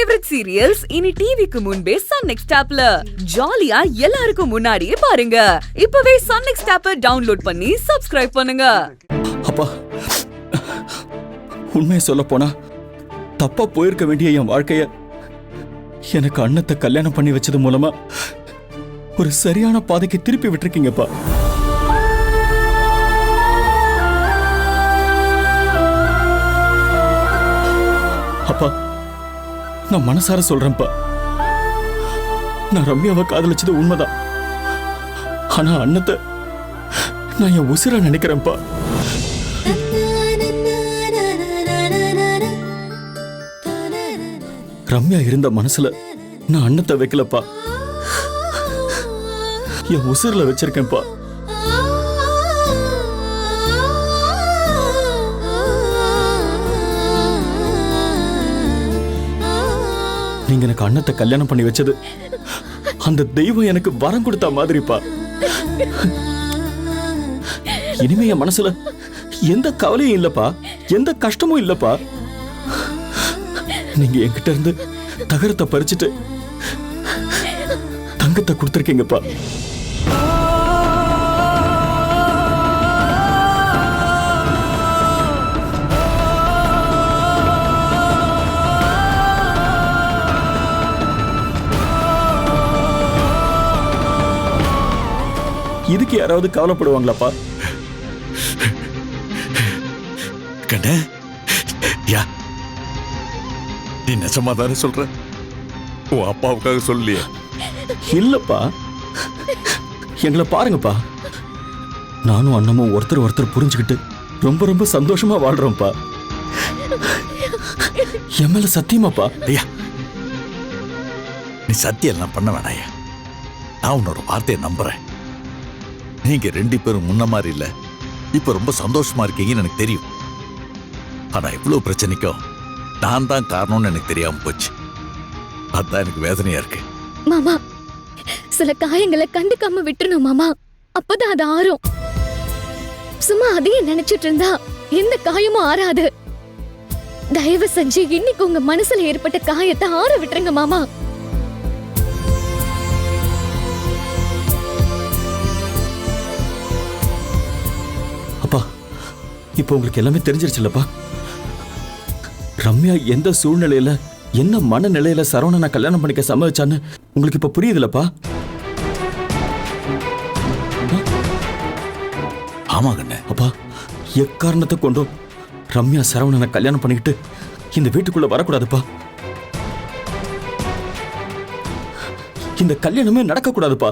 Favourite serials இனி டிவிக்கு முன்பே சன் நெக்ஸ்ட் ஆப்ல ஜாலியா எல்லாருக்கும் முன்னாடியே பாருங்க. இப்பவே சன் நெக்ஸ்ட் ஆப்பை டவுன்லோட் பண்ணி சப்ஸ்கிரைப் பண்ணுங்க. அப்பா, உண்மையை சொல்ல போனா தப்பா போயிருக்க வேண்டிய என் வாழ்க்கைய எனக்கு அண்ணத்தை கல்யாணம் பண்ணி வச்சது மூலமா ஒரு சரியான பாதைக்கு திருப்பி விட்டுருக்கீங்கப்பா. அப்பா, நான் மனசார சொல்றேன்ப்பா, நான் ரம்யாவை காதலிச்சது உண்மைதான். ஆனா அண்ணத்தை நான் என் உசிரா நினைக்கிறேன்ப்பா. ரம்யா இருந்த மனசுல நான் அண்ணத்தை வைக்கலப்பா, என் உசிரில் வச்சிருக்கேன்ப்பா. நீங்க எனக்கு அண்ணத்தை கல்யாணம் பண்ணி வச்சது அந்த தெய்வம் எனக்கு வரம் கொடுத்த மாதிரிப்பா. இனிமே என் மனசுல எந்த கவலையும் இல்லப்பா, எந்த கஷ்டமும் இல்லப்பா. நீங்க என்கிட்ட இருந்து தகரத்தை பறிச்சுட்டு தங்கத்தை கொடுத்துருக்கீங்கப்பா. இதுக்கு யாராவது கவலைப்படுவாங்களாப்பா? கண்ணே, யா நீ நிஜமா தானே சொல்ற? உன் அப்பாவுக்காக சொல்லியே? இல்லப்பா, எங்களை பாருங்கப்பா, நானும் அண்ணமும் ஒருத்தர் ஒருத்தர் புரிஞ்சுக்கிட்டு ரொம்ப ரொம்ப சந்தோஷமா வாழ்றோம்ப்பா. என் மேல சத்தியமாப்பா. ஐயா, நீ சத்தியம் எல்லாம் பண்ண வேணாயா. நான் உன்னோட வார்த்தையை நம்புறேன். நீங்க ரெண்டு பேரும் முன்ன மாதிரி இல்ல, இப்ப ரொம்ப சந்தோஷமா இருக்கீங்கன்னு எனக்கு தெரியும். ஆனா இவ்வளவு பிரச்சனைக்கும் நான் தான் காரணம்னு எனக்கு தெரியாம போச்சு. அதான் எனக்கு வேதனையா இருக்கு. மாமா, சில காயங்களை கண்டுக்காம விட்டுறணும் மாமா, அப்பதான் அது ஆறும். சும்மா அதையே நினைச்சிட்டு இருந்தா எந்த காயமும் ஆறாது. தயவு செஞ்சு இன்னைக்கு உங்க மனசுல ஏற்பட்ட காயத்தை ஆற விட்டுருங்க மாமா. அப்பா, இப்போ உங்களுக்கு எல்லாமே தெரிஞ்சிருச்சுல்லப்பா. ரம்யா எந்த சூழ்நிலையில என்ன மனநிலையில சரவணனை கல்யாணம் பண்ணிக்க சம்மதிச்சான்னு உங்களுக்கு இப்ப புரியுதுலப்பா? ஆமாங்கண்ணே. அப்பா, எக்காரணத்தை கொண்டும் ரம்யா சரவணனை கல்யாணம் பண்ணிக்கிட்டு இந்த வீட்டுக்குள்ள வரக்கூடாதுப்பா. இந்த கல்யாணமே நடக்க கூடாதுப்பா.